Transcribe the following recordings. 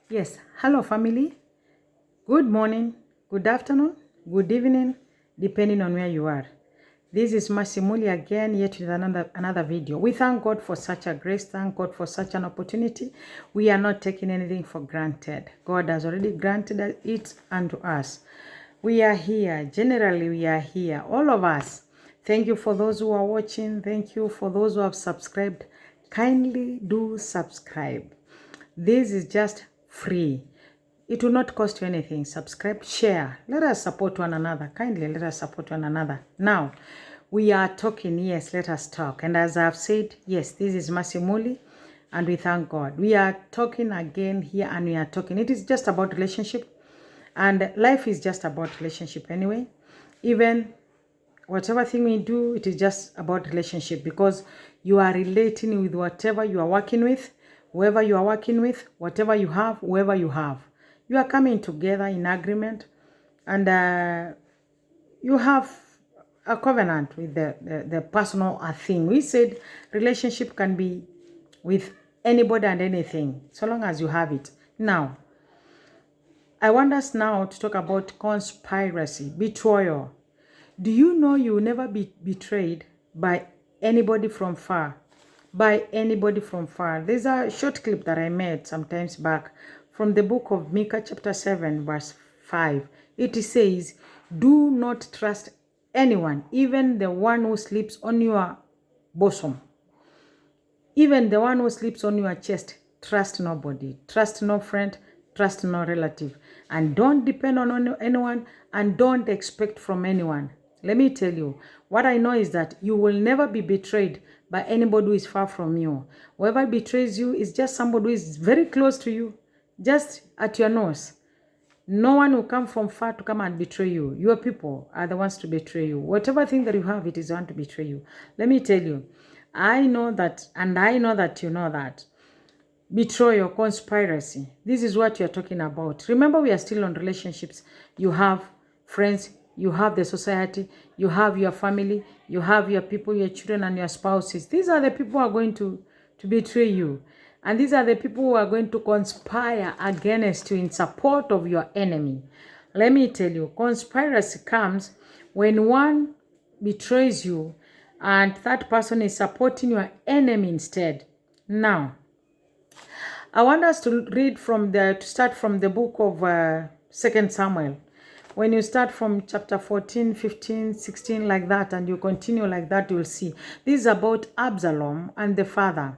Yes, hello family. Good morning, good afternoon, good evening, depending on where you are. This is Masimuli again, yet with another video. We thank God for such a grace, thank God for such an opportunity. We are not taking anything for granted. God has already granted it unto us. We are here, generally we are here, all of us. Thank you for those who are watching. Thank you for those who have subscribed. Kindly do subscribe. This is just free. It will not cost you anything. Subscribe, share. Let us support one another. Kindly let us support one another. Now, we are talking. Yes, let us talk. And as I've said, yes, this is Masimuli, and we thank God. We are talking again here, and we are talking. It is just about relationship, and life is just about relationship anyway. Even whatever thing we do, it is just about relationship, because you are relating with whatever you are working with, whoever you are working with, whatever you have, whoever you have. You are coming together in agreement, and you have a covenant with the personal thing. We said relationship can be with anybody and anything, so long as you have it. Now, I want us now to talk about conspiracy, betrayal. Do you know you will never be betrayed by anybody from far? By anybody from far. There's a short clip that I made sometimes back from the book of Micah chapter 7 verse 5. It says, do not trust anyone, even the one who sleeps on your bosom. Even the one who sleeps on your chest. Trust nobody. Trust no friend. Trust no relative. And don't depend on anyone, and don't expect from anyone. Let me tell you, what I know is that you will never be betrayed by anybody who is far from you. Whoever betrays you is just somebody who is very close to you, just at your nose. No one will come from far to come and betray you. Your people are the ones to betray you. Whatever thing that you have, it is one to betray you. Let me tell you, I know that, and I know that you know that. Betrayal, conspiracy. This is what you're talking about. Remember, we are still on relationships. You have friends, you have the society, you have your family, you have your people, your children, and your spouses. These are the people who are going to betray you. And these are the people who are going to conspire against you in support of your enemy. Let me tell you, conspiracy comes when one betrays you and that person is supporting your enemy instead. Now, I want us to read to start from the book of 2 Samuel. When you start from chapter 14, 15, 16, like that, and you continue like that, you'll see. This is about Absalom and the father.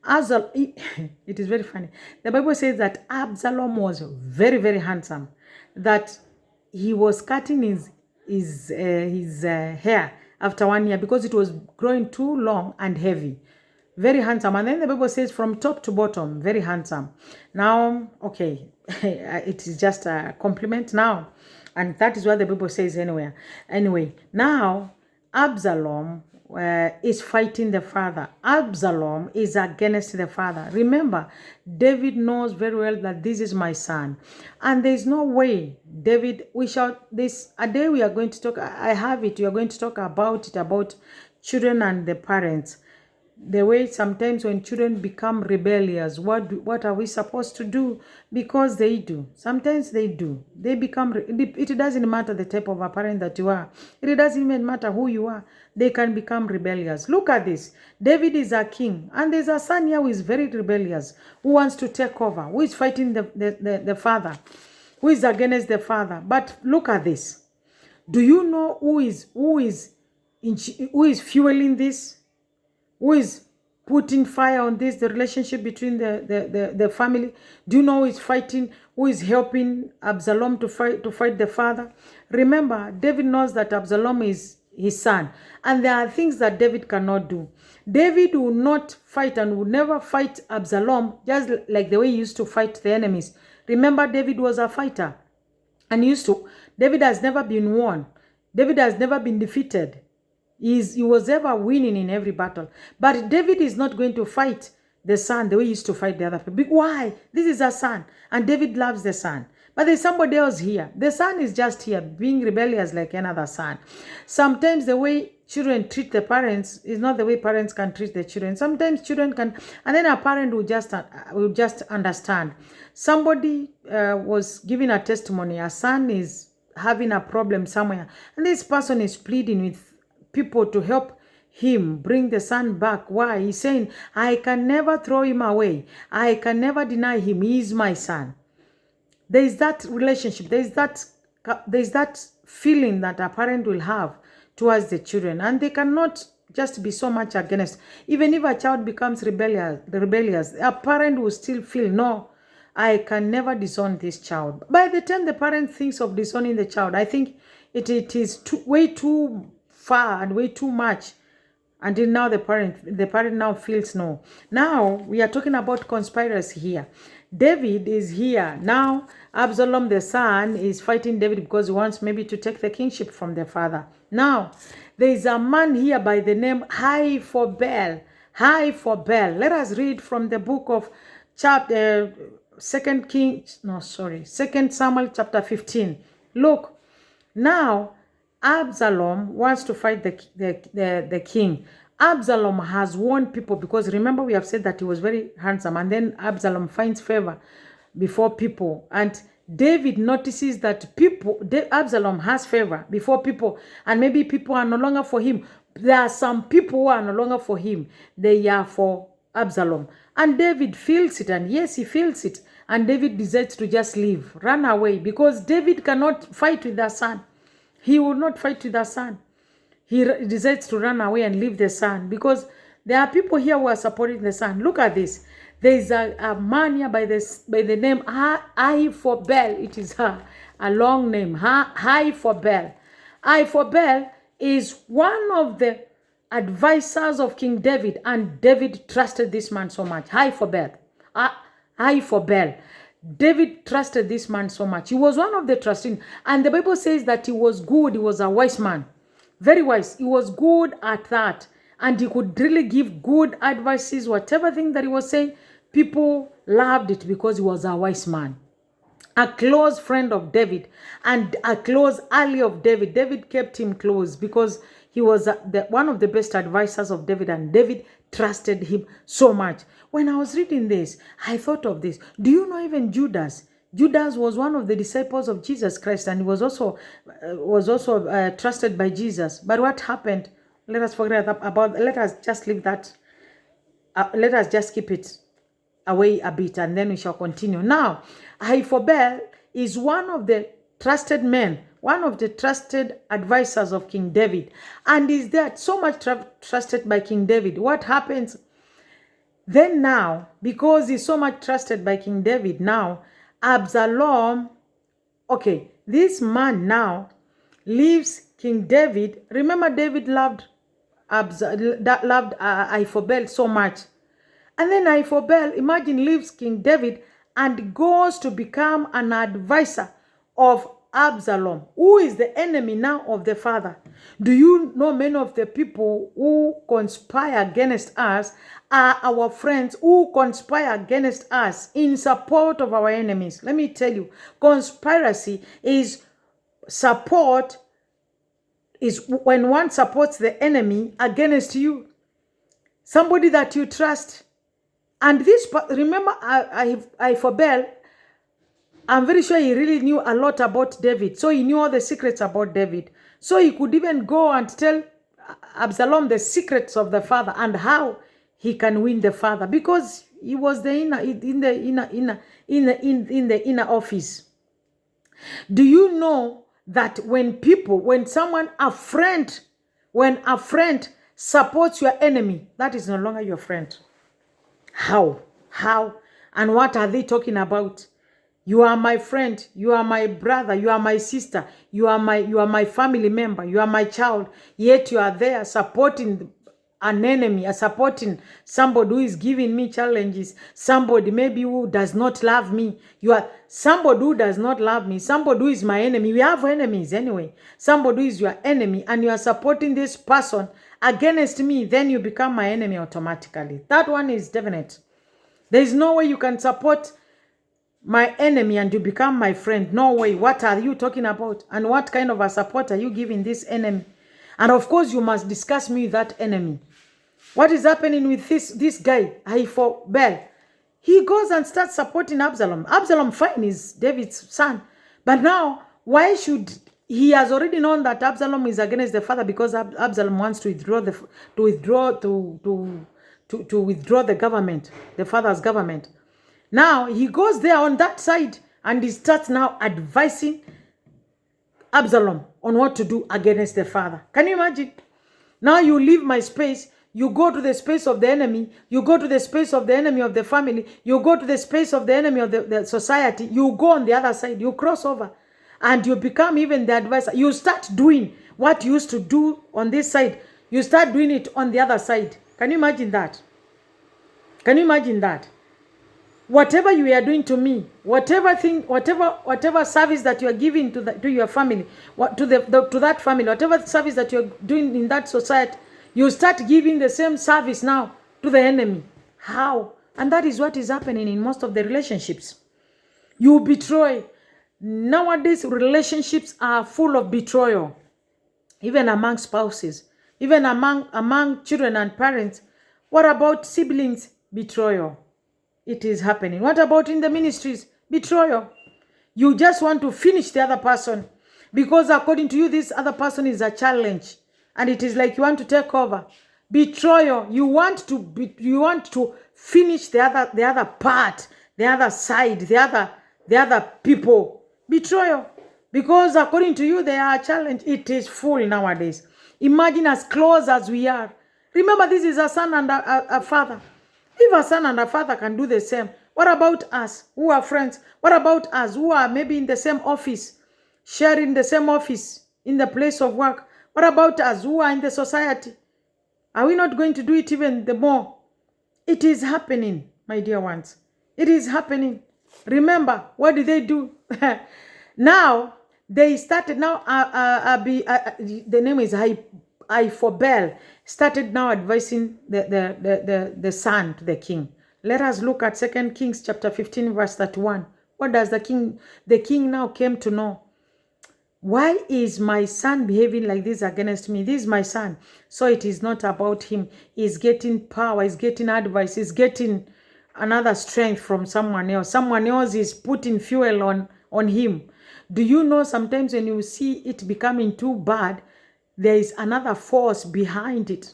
It is very funny. The Bible says that Absalom was very, very handsome. That he was cutting his hair after 1 year because it was growing too long and heavy. Very handsome. And then the Bible says from top to bottom, very handsome. Now, okay, it is just a compliment now. And that is what the Bible says anyway. Anyway, now Absalom is fighting the father. Absalom is against the father. Remember, David knows very well that this is my son. And there is no way, David, a day we are going to talk, I have it, we are going to talk about it, about children and the parents. The way sometimes when children become rebellious, what are we supposed to do? Because they do. Sometimes they do. They become, it doesn't matter the type of a parent that you are. It doesn't even matter who you are. They can become rebellious. Look at this. David is a king, and there's a son here who is very rebellious, who wants to take over, who is fighting the father, who is against the father. But look at this. Do you know who is fueling this? Who is putting fire on this, the relationship between the family? Do you know who is fighting, who is helping Absalom to fight the father? Remember, David knows that Absalom is his son, and there are things that David cannot do. David will not fight and will never fight Absalom just like the way he used to fight the enemies. Remember, David was a fighter, and David has never been won. David has never been defeated. He was ever winning in every battle. But David is not going to fight the son the way he used to fight the other people. Why? This is a son, and David loves the son. But there's somebody else here. The son is just here, being rebellious like another son. Sometimes the way children treat the parents is not the way parents can treat the children. Sometimes children can, and then a parent will just understand. Somebody was giving a testimony. A son is having a problem somewhere, and this person is pleading with people to help him bring the son back. Why? He's saying, I can never throw him away. I can never deny him. He is my son. There is that relationship. There is that feeling that a parent will have towards the children, and they cannot just be so much against. Even if a child becomes rebellious, a parent will still feel, no, I can never disown this child. By the time the parent thinks of disowning the child, I think it is way too far and way too much. Until now, the parent now feels no. Now, we are talking about conspiracy here. David is here. Now, Absalom, the son, is fighting David because he wants maybe to take the kingship from the father. Now, there is a man here by the name Ahithophel. Ahithophel. Let us read from the book of chapter 2 Samuel chapter 15. Look, now, Absalom wants to fight the king. Absalom has warned people, because remember we have said that he was very handsome, and then Absalom finds favor before people, and David notices that Absalom has favor before people, and maybe people are no longer for him. There are some people who are no longer for him. They are for Absalom, and David feels it, and yes, he feels it, and David decides to just leave, run away, because David cannot fight with their son. He will not fight with the son. He decides to run away and leave the son, because there are people here who are supporting the son. Look at this. There is a man here by the name Ahithophel. It is a long name. Ahithophel. Ahithophel is one of the advisors of King David, and David trusted this man so much. Ahithophel. David trusted this man so much. He was one of the trusting. And the Bible says that he was good. He was a wise man. Very wise. He was good at that. And he could really give good advices. Whatever thing that he was saying, people loved it because he was a wise man. A close friend of David and a close ally of David. David kept him close because he was one of the best advisors of David, and David trusted him so much. When I was reading this, I thought of this. Do you know even Judas? Judas was one of the disciples of Jesus Christ, and he was also trusted by Jesus. But what happened? Let us forget about. Let us just leave that. Let us just keep it away a bit, and then we shall continue. Now, Ahithophel is one of the trusted men, one of the trusted advisors of King David, and is there so much trusted by King David. What happens then now, because he's so much trusted by King David, now Absalom, okay, this man now leaves King David. Remember, David loved Ahithophel so much. And then Ahithophel, imagine, leaves King David and goes to become an advisor of Absalom, who is the enemy now of the father. Do you know many of the people who conspire against us are our friends who conspire against us in support of our enemies? Let me tell you, conspiracy is support, is when one supports the enemy against you, somebody that you trust. And this, remember, Ahithophel, I'm very sure he really knew a lot about David. So he knew all the secrets about David. So he could even go and tell Absalom the secrets of the father and how he can win the father, because he was in the inner office. Do you know that when a friend supports your enemy, that is no longer your friend? How? And what are they talking about? You are my friend, you are my brother, you are my sister, you are my family member, you are my child, yet you are there supporting an enemy, supporting somebody who is giving me challenges, somebody maybe who does not love me. You are somebody who does not love me, somebody who is my enemy. We have enemies anyway. Somebody who is your enemy, and you are supporting this person against me, then you become my enemy automatically. That one is definite. There is no way you can support my enemy and you become my friend. No way. What are you talking about? And what kind of a support are you giving this enemy? And of course, you must discuss me with that enemy. What is happening with this guy, Ahithophel? He goes and starts supporting Absalom. Absalom, fine, is David's son. But now, why should he has already known that Absalom is against the father because Absalom wants to withdraw the government, the father's government. Now he goes there on that side and he starts now advising Absalom on what to do against the father. Can you imagine? Now you leave my space, you go to the space of the enemy, you go to the space of the enemy of the family, you go to the space of the enemy of the society, you go on the other side, you cross over, and you become even the advisor. You start doing what you used to do on this side, you start doing it on the other side. Can you imagine that? Can you imagine that? Whatever you are doing to me, whatever service that you are giving to your family, to that family, whatever service that you are doing in that society, you start giving the same service now to the enemy. How? And that is what is happening in most of the relationships. You betray. Nowadays, relationships are full of betrayal, even among spouses, even among children and parents. What about siblings? Betrayal. It is happening. What about in the ministries? Betrayal. You just want to finish the other person because according to you, this other person is a challenge, and it is like you want to take over. Betrayal. You want to finish the other part, the other side, the other people. Betrayal. Because according to you, they are a challenge. It is full nowadays. Imagine as close as we are. Remember, this is a son and a father. If a son and a father can do the same, what about us who are friends? What about us who are maybe in the same office, sharing the same office in the place of work? What about us who are in the society? Are we not going to do it even the more? It is happening, my dear ones. It is happening. Remember, what did they do? Now, they started now, the name is Ahithophel, started now advising the son to the king. Let us look at 2 Kings chapter 15 verse 31. What does the king now came to know? Why is my son behaving like this against me? This is my son. So it is not about him. He's getting power, he's getting advice, he's getting another strength from someone else. Someone else is putting fuel on him. Do you know sometimes when you see it becoming too bad, there is another force behind it?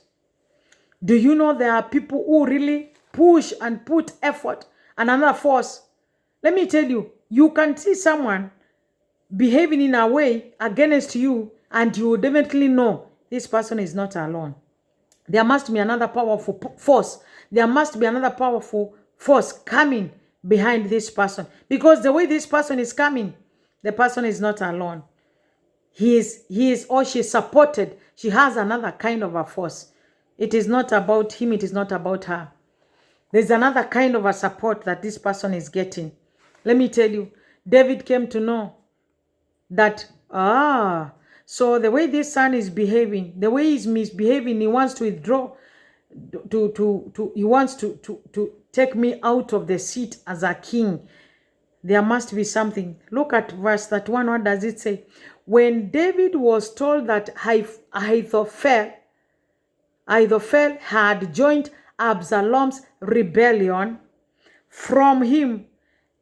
Do you know there are people who really push and put effort, another force? Let me tell you, you can see someone behaving in a way against you and you definitely know this person is not alone. There must be another powerful force. There must be another powerful force coming behind this person. Because the way this person is coming, the person is not alone. He is or she is supported. She has another kind of a force. It is not about him. It is not about her. There's another kind of a support that this person is getting. Let me tell you, David came to know that, so the way this son is behaving, the way he's misbehaving, he wants to withdraw, he wants to take me out of the seat as a king. There must be something. Look at verse 31. What does it say? When David was told that Ahithophel had joined Absalom's rebellion, from him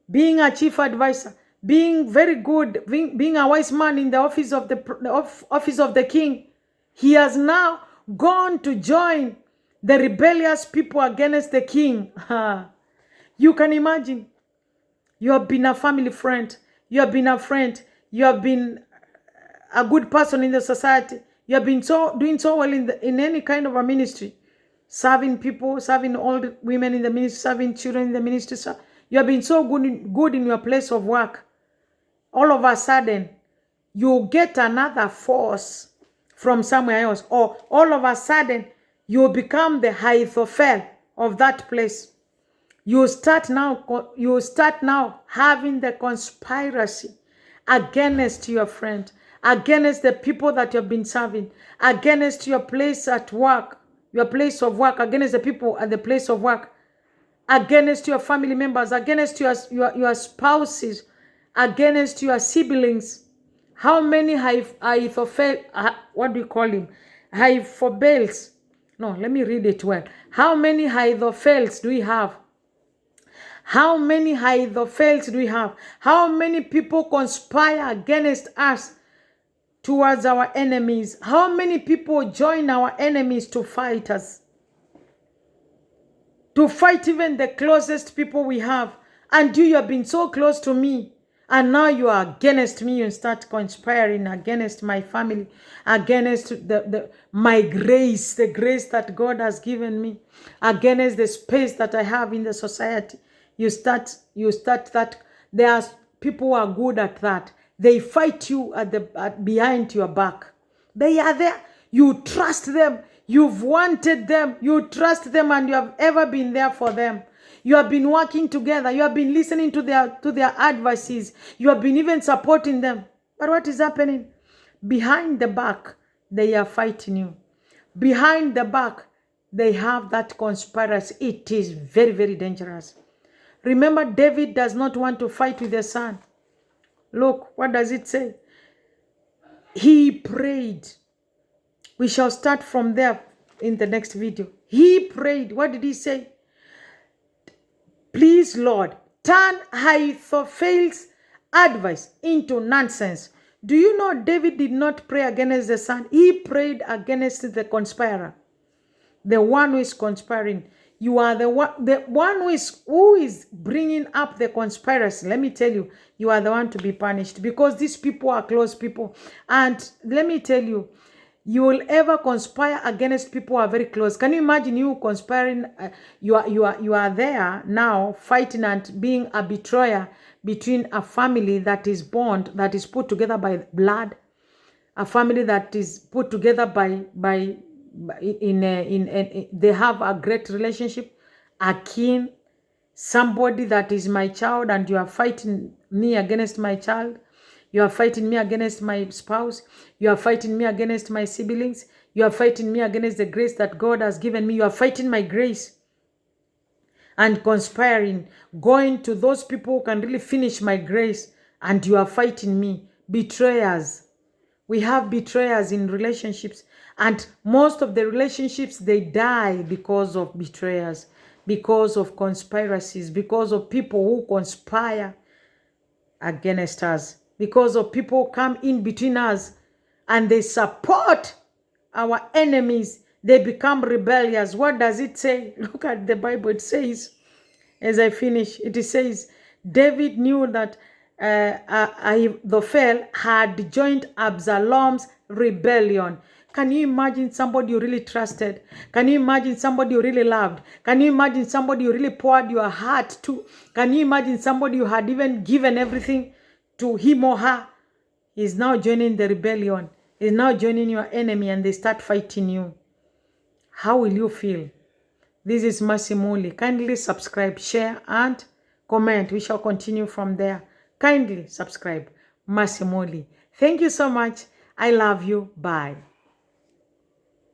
being a chief advisor, being very good, being a wise man in the office of the king, he has now gone to join the rebellious people against the king. You can imagine. You have been a family friend. You have been a friend. You have been a good person in the society. You have been doing so well in any kind of a ministry, serving people, serving old women in the ministry, serving children in the ministry. You have been so good in your place of work. All of a sudden, you get another force from somewhere else, or all of a sudden, you become the Ahithophel of that place. You start now having the conspiracy against your friend, against the people that you have been serving, against your place at work, your place of work, against the people at the place of work, against your family members, against your spouses, against your siblings, How many Ahithophel, what do you call him? Ahithophels. No, let me read it well. How many Ahithophels do we have? How many Ahithophels do we have? How many people conspire against us towards our enemies? How many people join our enemies to fight us? To fight even the closest people we have. And you have been so close to me. And now you are against me and start conspiring against my family, against my grace, the grace that God has given me, against the space that I have in the society. You start that. There are people who are good at that. They fight you behind your back. They are there. You trust them. You've wanted them. You trust them, and you have ever been there for them. You have been working together. You have been listening to their advices. You have been even supporting them. But what is happening? Behind the back, they are fighting you. Behind the back, they have that conspiracy. It is very, very dangerous. Remember, David does not want to fight with the son. Look, what does it say? He prayed. We shall start from there in the next video. He prayed. What did he say? Please, Lord, turn Ahithophel's advice into nonsense. Do you know David did not pray against the son? He prayed against the conspirer. The one who is conspiring. You are the one who is bringing up the conspiracy. Let me tell you, you are the one to be punished, because these people are close people. And let me tell you, you will ever conspire against people who are very close. Can you imagine you conspiring? You are there now fighting and being a betrayer between a family that is bond, that is put together by blood, a family that is put together they have a great relationship, a kin, somebody that is my child, and you are fighting me against my child. You are fighting me against my spouse. You are fighting me against my siblings. You are fighting me against the grace that God has given me. You are fighting my grace and conspiring, going to those people who can really finish my grace, and you are fighting me. Betrayers. We have betrayers in relationships, and most of the relationships, they die because of betrayers, because of conspiracies, because of people who conspire against us, because of people who come in between us and they support our enemies. They become rebellious. What does it say? Look at the Bible. It says, as I finish, it says, David knew that Ahithophel had joined Absalom's rebellion. Can you imagine somebody you really trusted? Can you imagine somebody you really loved? Can you imagine somebody you really poured your heart to? Can you imagine somebody you had even given everything to, him or her? Is now joining the rebellion. Is now joining your enemy, and they start fighting you. How will you feel? This is Mercy Muli. Kindly subscribe, share, and comment. We shall continue from there. Kindly subscribe. Mercy Muli. Thank you so much. I love you. Bye.